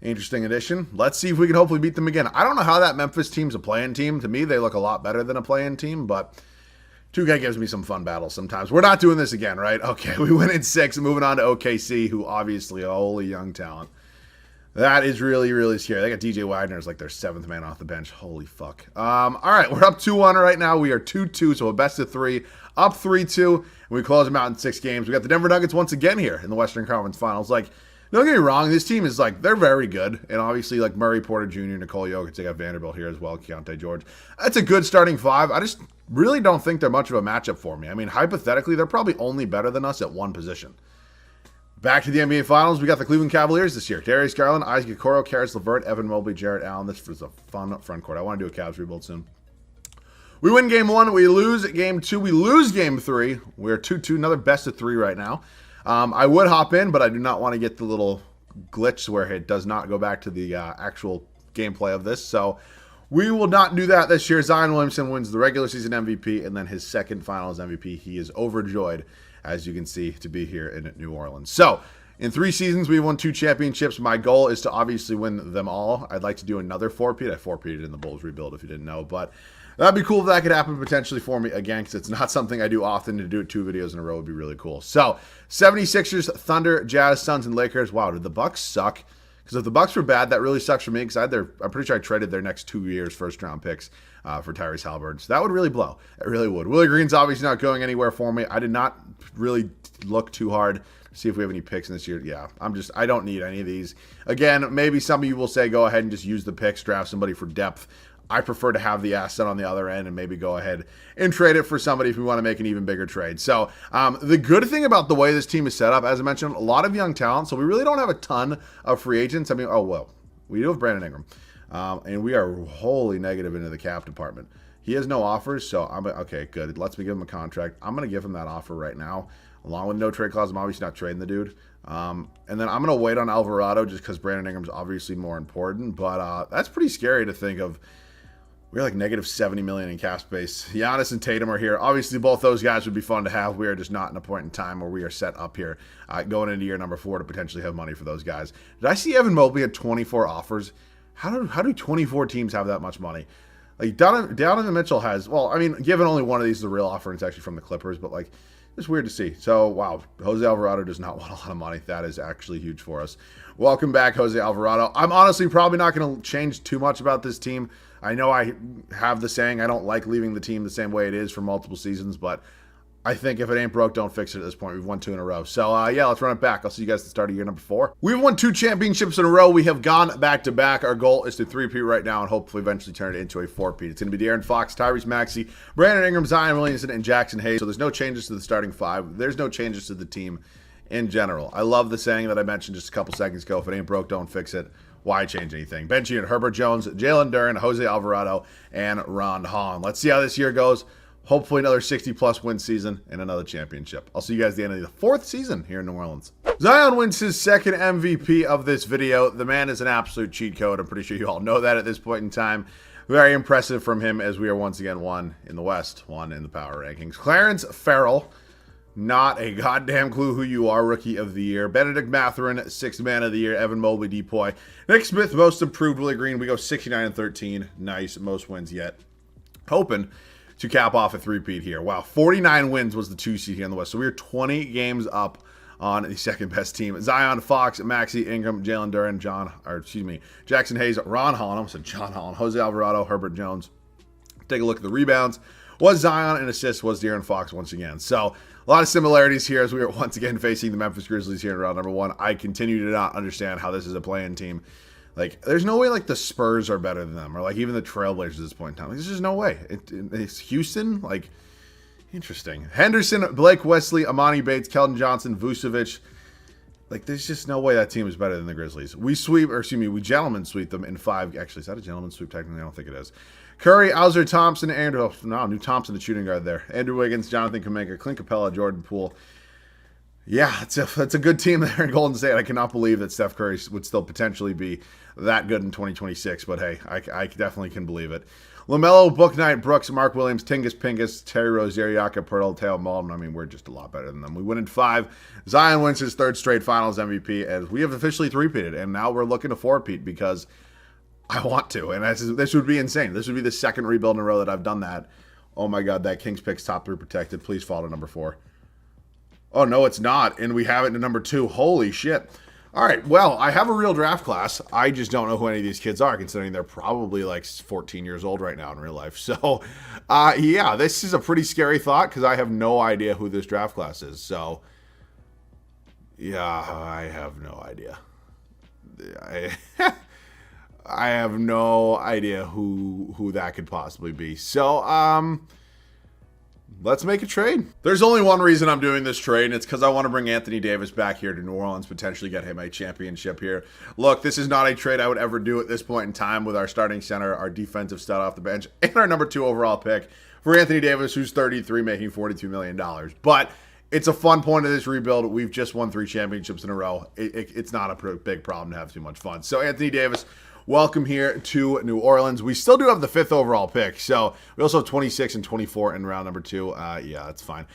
[SPEAKER 1] Interesting addition. Let's see if we can hopefully beat them again. I don't know how that Memphis team's a play-in team. To me, they look a lot better than a play-in team, but 2K gives me some fun battles sometimes. We're not doing this again, right? Okay, we went in 6, moving on to OKC, who obviously a wholly young talent. That is really, really scary. They got DJ Wagner as like their 7th man off the bench. Holy fuck. All right, we're up 2-1 right now. We are 2-2, so a best of 3, up 3-2, and we close them out in 6 games. We got the Denver Nuggets once again here in the Western Conference Finals. Like, don't get me wrong, this team is like, they're very good. And obviously, like Murray, Porter Jr., Nikola Jokic, they got Vanderbilt here as well, Keontae George. That's a good starting 5. I just really don't think they're much of a matchup for me. I mean, hypothetically, they're probably only better than us at one position. Back to the NBA Finals, we got the Cleveland Cavaliers this year. Darius Garland, Isaac Okoro, Karis LeVert, Evan Mobley, Jarrett Allen. This was a fun front court. I want to do a Cavs rebuild soon. We win game 1. We lose game 2. We lose game 3. We're 2-2, another best of 3 right now. I would hop in, but I do not want to get the little glitch where it does not go back to the actual gameplay of this. So we will not do that this year. Zion Williamson wins the regular season MVP and then his 2nd finals MVP. He is overjoyed, as you can see, to be here in New Orleans. So in 3 seasons, we've won 2 championships. My goal is to obviously win them all. I'd like to do another 4-peat. I 4-peated in the Bulls rebuild, if you didn't know. But that'd be cool if that could happen potentially for me again, because it's not something I do often. To do it 2 videos in a row would be really cool. So 76ers, Thunder, Jazz, Suns, and Lakers. Wow, did the Bucks suck? Because if the Bucks were bad, that really sucks for me, because I'm pretty sure I traded their next 2 years first-round picks for Tyrese Halliburton. So that would really blow. It really would. Willie Green's obviously not going anywhere for me. I did not really look too hard to see if we have any picks in this year. Yeah, I don't need any of these. Again, maybe some of you will say go ahead and just use the picks, draft somebody for depth. I prefer to have the asset on the other end and maybe go ahead and trade it for somebody if we want to make an even bigger trade. So the good thing about the way this team is set up, as I mentioned, a lot of young talent. So we really don't have a ton of free agents. I mean, we do have Brandon Ingram. And we are wholly negative into the cap department. He has no offers, so okay, good. It lets me give him a contract. I'm going to give him that offer right now, along with no trade clause. I'm obviously not trading the dude. And then I'm going to wait on Alvarado just because Brandon Ingram's obviously more important. But that's pretty scary to think of. We're like negative $70 million in cap space. Giannis and Tatum are here. Obviously, both those guys would be fun to have. We are just not in a point in time where we are set up here going into year number 4 to potentially have money for those guys. Did I see Evan Mobley had 24 offers? How do 24 teams have that much money? Like Donovan Mitchell has, well, I mean, given only one of these is a real offer, and it's actually from the Clippers, but like, it's weird to see. So, wow, Jose Alvarado does not want a lot of money. That is actually huge for us. Welcome back, Jose Alvarado. I'm honestly probably not going to change too much about this team. I know I have the saying, I don't like leaving the team the same way it is for multiple seasons, but I think if it ain't broke, don't fix it at this point. We've won 2 in a row. So, yeah, let's run it back. I'll see you guys at the start of year number 4. We've won 2 championships in a row. We have gone back-to-back. Our goal is to 3-peat right now and hopefully eventually turn it into a 4-peat. It's going to be De'Aaron Fox, Tyrese Maxey, Brandon Ingram, Diane Williamson, and Jackson Hayes. So there's no changes to the starting 5. There's no changes to the team in general. I love the saying that I mentioned just a couple seconds ago. If it ain't broke, don't fix it. Why change anything? Ben Sheehan, Herbert Jones, Jalen Duren, Jose Alvarado, and Ron Holland. Let's see how this year goes. Hopefully another 60-plus win season and another championship. I'll see you guys at the end of the 4th season here in New Orleans. Zion wins his 2nd MVP of this video. The man is an absolute cheat code. I'm pretty sure you all know that at this point in time. Very impressive from him as we are once again 1 in the West, 1 in the power rankings. Clarence Farrell, not a goddamn clue who you are, Rookie of the Year. Benedict Mathurin, 6th Man of the Year. Evan Mobley, Depoy. Nick Smith, Most Improved. Willie Green, we go 69-13. Nice, most wins yet. Hoping to cap off a 3-peat here. Wow, 49 wins was the 2 seed here in the West. So we are 20 games up on the 2nd best team. Zion, Fox, Maxey, Ingram, Jalen Duren, Jackson Hayes, Ron Holland, I almost said John Holland, Jose Alvarado, Herbert Jones. Take a look at the rebounds. Was Zion, and assists was De'Aaron Fox once again. So a lot of similarities here as we are once again facing the Memphis Grizzlies here in round number 1. I continue to not understand how this is a play-in team. Like, there's no way, like, the Spurs are better than them, or, like, even the Trailblazers at this point in time. Like, there's just no way. It's Houston, like, interesting. Henderson, Blake Wesley, Amani Bates, Keldon Johnson, Vucevic. Like, there's just no way that team is better than the Grizzlies. We gentlemen sweep them in 5. Actually, is that a gentleman sweep? Technically, I don't think it is. Curry, Alzer Thompson, New Thompson, the shooting guard there. Andrew Wiggins, Jonathan Kuminga, Clint Capella, Jordan Poole. Yeah, that's a good team there in Golden State. I cannot believe that Steph Curry would still potentially be that good in 2026, but hey, I definitely can believe it. LaMelo, Bouknight, Brooks, Mark Williams, Tingus Pingus, Terry Rozier, Jakob Poeltl, Teo Malden. I mean, we're just a lot better than them. We win in 5. Zion wins his 3rd straight Finals MVP, as we have officially 3-peated, and now we're looking to 4-peat because I want to, and this would be insane. This would be the 2nd rebuild in a row that I've done that. Oh my God, that Kings pick's top 3 protected. Please fall to number 4. Oh, no, it's not. And we have it to number 2. Holy shit. All right. Well, I have a real draft class. I just don't know who any of these kids are, considering they're probably like 14 years old right now in real life. So, yeah, this is a pretty scary thought because I have no idea who this draft class is. So, yeah, I have no idea. I have no idea who that could possibly be. So, let's make a trade. There's only one reason I'm doing this trade, and it's because I want to bring Anthony Davis back here to New Orleans, potentially get him a championship here. Look, this is not a trade I would ever do at this point in time with our starting center, our defensive stud off the bench, and our number 2 overall pick for Anthony Davis, who's 33, making $42 million. But it's a fun point of this rebuild. We've just won 3 championships in a row. It's not a big problem to have too much fun. So Anthony Davis, welcome here to New Orleans. We still do have the 5th overall pick, so we also have 26 and 24 in round number 2. Yeah, that's fine.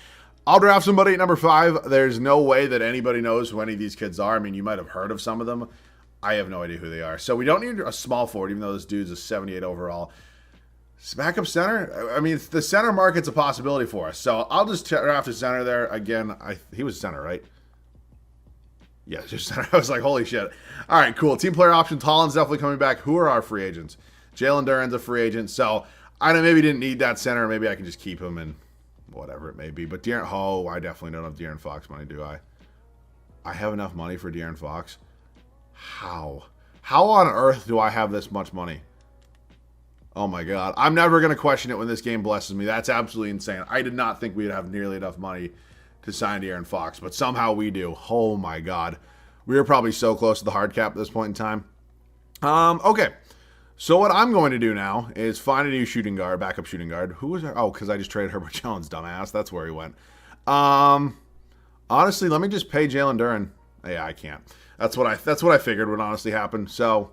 [SPEAKER 1] I'll draft somebody at number 5. There's no way that anybody knows who any of these kids are. I mean, you might have heard of some of them. I have no idea who they are. So we don't need a small forward, even though this dude's a 78 overall. Backup center? I mean, the center market's a possibility for us. So I'll just draft a center there. Again, he was center, right? Yeah, just center. I was like, holy shit. All right, cool. Team player options. Holland's definitely coming back. Who are our free agents? Jalen Duren's a free agent. So I maybe didn't need that center. Maybe I can just keep him and whatever it may be. But I definitely don't have De'Aaron Fox money, do I? I have enough money for De'Aaron Fox? How? How on earth do I have this much money? Oh my God. I'm never going to question it when this game blesses me. That's absolutely insane. I did not think we'd have nearly enough money to sign De'Aaron Fox, but somehow we do. Oh my God. We are probably so close to the hard cap at this point in time. Okay. So what I'm going to do now is find a new shooting guard, backup shooting guard. Who was there? Oh, because I just traded Herbert Jones, dumbass. That's where he went. Honestly, let me just pay Jalen Duren. Yeah, I can't. That's what I figured would honestly happen. So,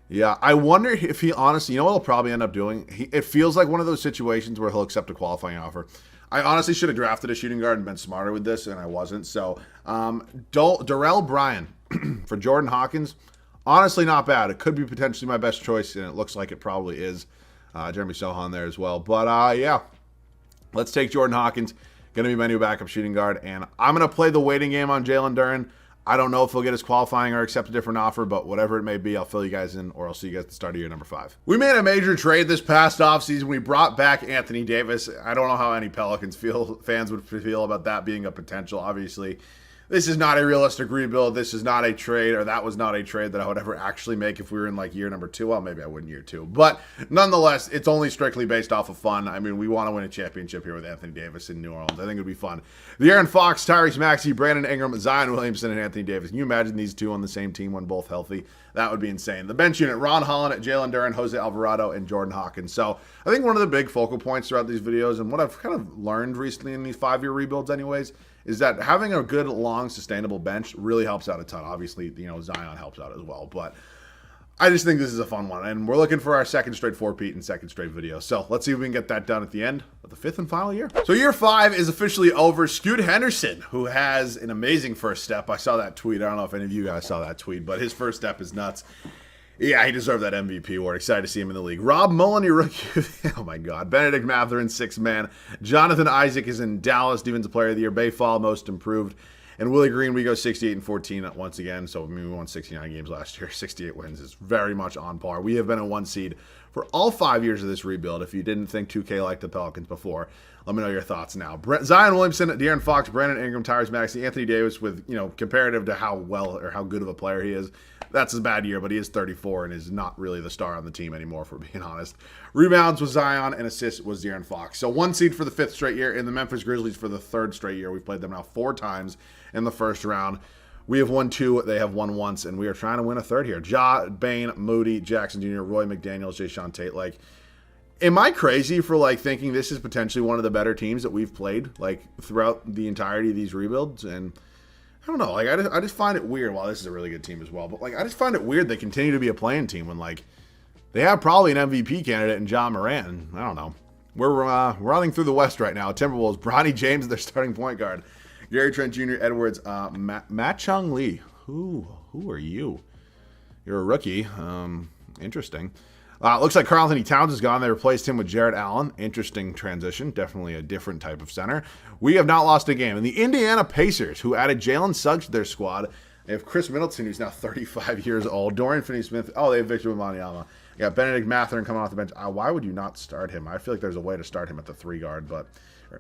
[SPEAKER 1] yeah, I wonder if he honestly, you know what he'll probably end up doing? It feels like one of those situations where he'll accept a qualifying offer. I honestly should have drafted a shooting guard and been smarter with this, and I wasn't. So, Darrell Bryan for Jordan Hawkins, honestly not bad. It could be potentially my best choice, and it looks like it probably is. Jeremy Sohan there as well. But yeah, let's take Jordan Hawkins. Going to be my new backup shooting guard. And I'm going to play the waiting game on Jalen Duren. I don't know if he'll get his qualifying or accept a different offer, but whatever it may be, I'll fill you guys in, or I'll see you guys at the start of year number 5. We made a major trade this past offseason. We brought back Anthony Davis. I don't know how any Pelicans fans would feel about that being a potential. Obviously, this is not a realistic rebuild. This is not a trade, or that was not a trade that I would ever actually make if we were in like year number 2. Well, maybe I would in year 2. But nonetheless, it's only strictly based off of fun. I mean, we want to win a championship here with Anthony Davis in New Orleans. I think it would be fun. De'Aaron Fox, Tyrese Maxey, Brandon Ingram, Zion Williamson, and Anthony Davis. Can you imagine these two on the same team when both healthy? That would be insane. The bench unit, Ron Holland, Jalen Duren, Jose Alvarado, and Jordan Hawkins. So I think one of the big focal points throughout these videos, and what I've kind of learned recently in these 5-year rebuilds anyways, is that having a good, long, sustainable bench really helps out a ton. Obviously, Zion helps out as well. But I just think this is a fun one. And we're looking for our second straight 4-peat and second straight video. So let's see if we can get that done at the end of the 5th and final year. So year 5 is officially over. Scoot Henderson, who has an amazing first step. I saw that tweet. I don't know if any of you guys saw that tweet, but his first step is nuts. Yeah, he deserved that MVP award. Excited to see him in the league. Rob Mullen, your rookie. Oh, my God. Benedict Mathurin, 6th man. Jonathan Isaac is in Dallas. Defensive Player of the Year. Bayfall, most improved. And Willie Green, we go 68-14 once again. So, I mean, we won 69 games last year. 68 wins is very much on par. We have been a 1 seed for all 5 years of this rebuild. If you didn't think 2K liked the Pelicans before, let me know your thoughts now. Zion Williamson, De'Aaron Fox, Brandon Ingram, Tyrese Maxey, Anthony Davis with, comparative to how well or how good of a player he is. That's his bad year, but he is 34 and is not really the star on the team anymore, for being honest. Rebounds was Zion, and assists was De'Aaron Fox. So 1 seed for the 5th straight year, and the Memphis Grizzlies for the 3rd straight year. We've played them now 4 times in the first round. We have won 2, they have won once, and we are trying to win a 3rd here. Ja, Bain, Moody, Jackson Jr., Roy McDaniels, Jay Sean Tate. Like, am I crazy for, thinking this is potentially one of the better teams that we've played, throughout the entirety of these rebuilds? And I don't know. I just find it weird. Well, this is a really good team as well. But, I just find it weird they continue to be a playing team when, they have probably an MVP candidate in John Morant. And I don't know. We're running through the West right now. Timberwolves, Bronny James, their starting point guard. Gary Trent Jr., Edwards, Matt Chung Lee. Who are you? You're a rookie. Interesting. Looks like Karl Anthony Towns is gone. They replaced him with Jarrett Allen. Interesting transition. Definitely a different type of center. We have not lost a game. And the Indiana Pacers, who added Jalen Suggs to their squad. They have Chris Middleton, who's now 35 years old. Dorian Finney-Smith. Oh, they have Victor Wembanyama. You got Benedict Mathurin coming off the bench. Why would you not start him? I feel like there's a way to start him at the 3 guard, but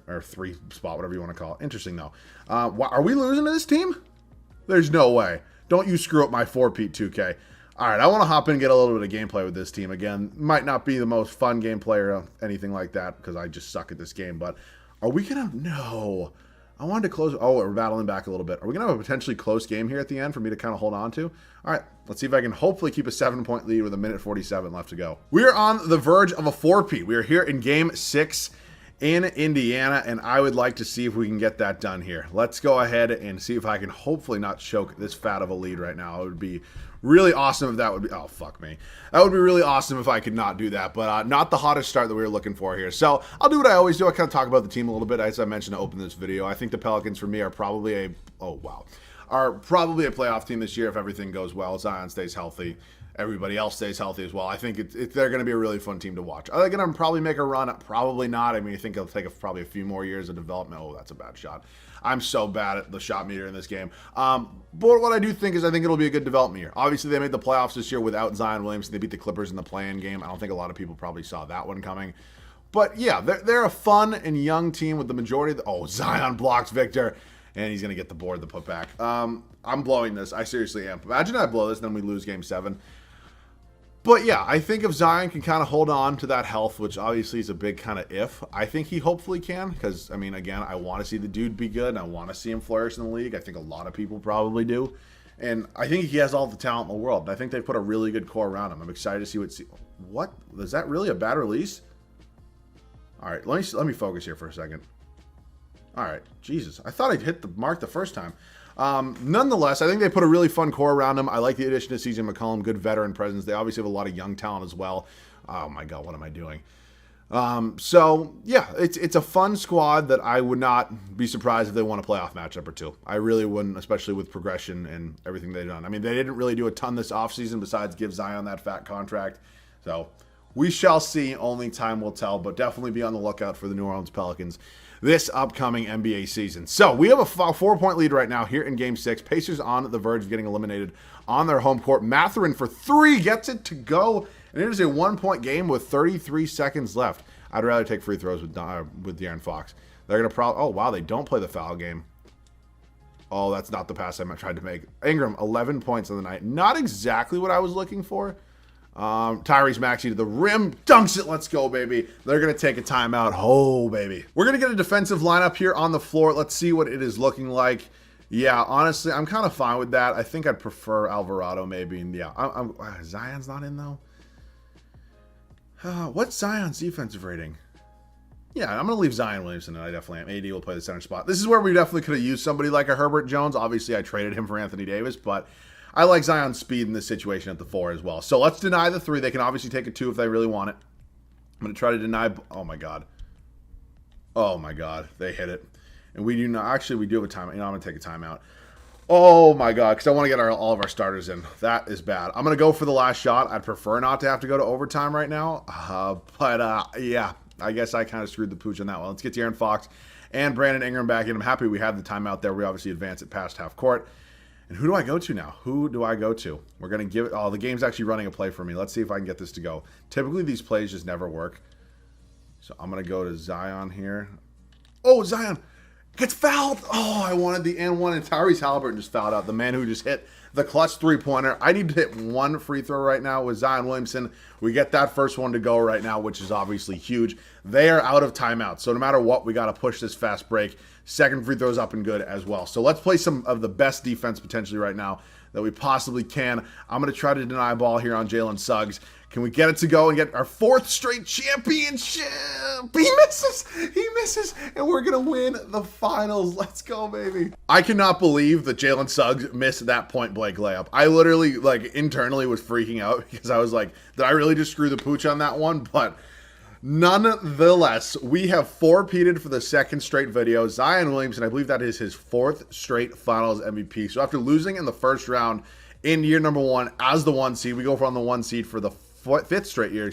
[SPEAKER 1] or 3 spot, whatever you want to call it. Interesting, though. Are we losing to this team? There's no way. Don't you screw up my 4-peat 2K. All right, I want to hop in and get a little bit of gameplay with this team. Again, might not be the most fun gameplay or anything like that because I just suck at this game, but are we going to... No. I wanted to close... Oh, we're battling back a little bit. Are we going to have a potentially close game here at the end for me to kind of hold on to? All right, let's see if I can hopefully keep a 7-point lead with 1:47 left to go. We are on the verge of a 4-peat. We are here in Game 6 in Indiana, and I would like to see if we can get that done here. Let's go ahead and see if I can hopefully not choke this fat of a lead right now. It would be really awesome if that would be... Oh, fuck me. That would be really awesome if I could not do that, but not the hottest start that we were looking for here. So I'll do what I always do. I kind of talk about the team a little bit, as I mentioned to open this video. I think the Pelicans, for me, are probably a... Oh, wow. Are probably a playoff team this year if everything goes well. Zion stays healthy. Everybody else stays healthy as well. I think they're going to be a really fun team to watch. Are they going to probably make a run? Probably not. I mean, I think it'll take probably a few more years of development. Oh, that's a bad shot. I'm so bad at the shot meter in this game. But what I do think is I think it'll be a good development year. Obviously, they made the playoffs this year without Zion Williamson. They beat the Clippers in the play-in game. I don't think a lot of people probably saw that one coming. But, yeah, they're a fun and young team with the majority of the... Oh, Zion blocks Victor. And he's going to get the board, the putback. I'm blowing this. I seriously am. Imagine I blow this, then we lose Game 7. But yeah, I think if Zion can kind of hold on to that health, which obviously is a big kind of if, I think he hopefully can. Because, I mean, again, I want to see the dude be good. And I want to see him flourish in the league. I think a lot of people probably do. And I think he has all the talent in the world. And I think they put a really good core around him. I'm excited to see what? Is that really a bad release? All right, let me focus here for a second. All right, Jesus. I thought I'd hit the mark the first time. Nonetheless, I think they put a really fun core around him. I like the addition of CJ McCollum, good veteran presence. They obviously have a lot of young talent as well. Oh my God, what am I doing? So yeah, it's a fun squad that I would not be surprised if they won a playoff matchup or 2. I really wouldn't, especially with progression and everything they've done. I mean, they didn't really do a ton this offseason besides give Zion that fat contract. So we shall see. Only time will tell, but definitely be on the lookout for the New Orleans Pelicans this upcoming NBA season. So we have a 4-point lead right now here in Game 6. Pacers on the verge of getting eliminated on their home court. Mathurin for 3 gets it to go, and it is a 1-point game with 33 seconds left. I'd rather take free throws with De'Aaron Fox. They're going to probably... Oh, wow, they don't play the foul game. Oh, that's not the pass I tried to make. Ingram, 11 points on the night. Not exactly what I was looking for. Tyrese Maxey to the rim, dunks it. Let's go, baby. They're going to take a timeout. Oh, baby. We're going to get a defensive lineup here on the floor. Let's see what it is looking like. Yeah, honestly, I'm kind of fine with that. I think I'd prefer Alvarado maybe. And yeah, Zion's not in, though. What's Zion's defensive rating? Yeah, I'm going to leave Diane Williamson, and I definitely am. AD will play the center spot. This is where we definitely could have used somebody like a Herbert Jones. Obviously, I traded him for Anthony Davis, but I like Zion's speed in this situation at the 4 as well. So let's deny the 3. They can obviously take a 2 if they really want it. I'm going to try to deny. Oh, my God. Oh, my God. They hit it. And we do not. Actually, we do have a timeout. You know, I'm going to take a timeout. Oh, my God, because I want to get all of our starters in. That is bad. I'm going to go for the last shot. I'd prefer not to have to go to overtime right now. Yeah. I guess I kind of screwed the pooch on that one. Let's get De'Aaron Fox and Brandon Ingram back in. I'm happy we had the timeout there. We obviously advance it past half court. And who do I go to now? Who do I go to? We're going to give it... Oh, the game's actually running a play for me. Let's see if I can get this to go. Typically, these plays just never work. So I'm going to go to Zion here. Oh, Zion gets fouled. Oh, I wanted the N1, and Tyrese Halliburton just fouled out. The man who just hit the clutch three-pointer. I need to hit 1 free throw right now with Diane Williamson. We get that first one to go right now, which is obviously huge. They are out of timeout, so no matter what, we got to push this fast break. Second free throw's up and good as well. So let's play some of the best defense potentially right now that we possibly can. I'm going to try to deny ball here on Jalen Suggs. Can we get it to go and get our 4th straight championship? He misses, and we're going to win the finals. Let's go, baby. I cannot believe that Jalen Suggs missed that point-blank layup. I literally, internally was freaking out because I was like, did I really just screw the pooch on that one? But nonetheless, we have 4-peated for the 2nd straight video. Diane Williamson, I believe that is his 4th straight finals MVP. So after losing in the first round in year number 1 as the 1 seed, we go from the 1 seed for the 5th straight year,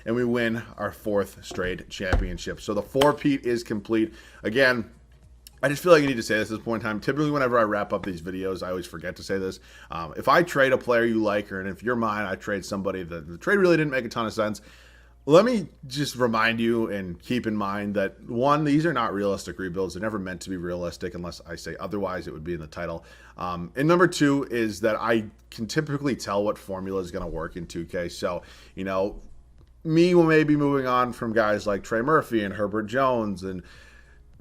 [SPEAKER 1] and we win our 4th straight championship. So the 4-peat is complete. Again, I just feel like I need to say this at this point in time. Typically, whenever I wrap up these videos, I always forget to say this. If I trade a player you like, and if you're mine, I trade somebody that the trade really didn't make a ton of sense, let me just remind you and keep in mind that, 1, these are not realistic rebuilds. They're never meant to be realistic unless I say otherwise. It would be in the title. And number 2 is that I can typically tell what formula is going to work in 2K. So, me will maybe moving on from guys like Trey Murphy and Herbert Jones and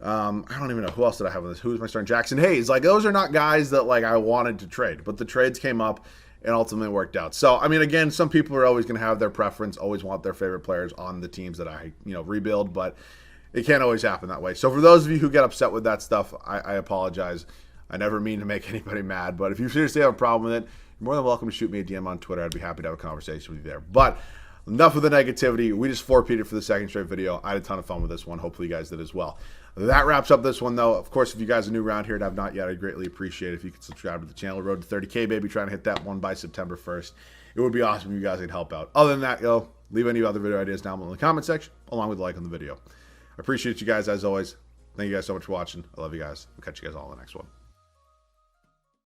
[SPEAKER 1] I don't even know who else did I have on this. Who was my starting? Jackson Hayes. Those are not guys that I wanted to trade, but the trades came up and ultimately worked out. So, I mean, again, some people are always going to have their preference, always want their favorite players on the teams that I, rebuild, but it can't always happen that way. So for those of you who get upset with that stuff, I apologize. I never mean to make anybody mad, but if you seriously have a problem with it, you're more than welcome to shoot me a DM on Twitter. I'd be happy to have a conversation with you there. But enough of the negativity. We just 4-peated for the 2nd straight video. I had a ton of fun with this one. Hopefully you guys did as well. That wraps up this one, though. Of course, if you guys are new around here and have not yet, I'd greatly appreciate it if you could subscribe to the channel. Road to 30K, baby. Trying to hit that one by September 1st. It would be awesome if you guys could help out. Other than that, leave any other video ideas down below in the comment section, along with a like on the video. I appreciate you guys, as always. Thank you guys so much for watching. I love you guys. I'll catch you guys all in the next one.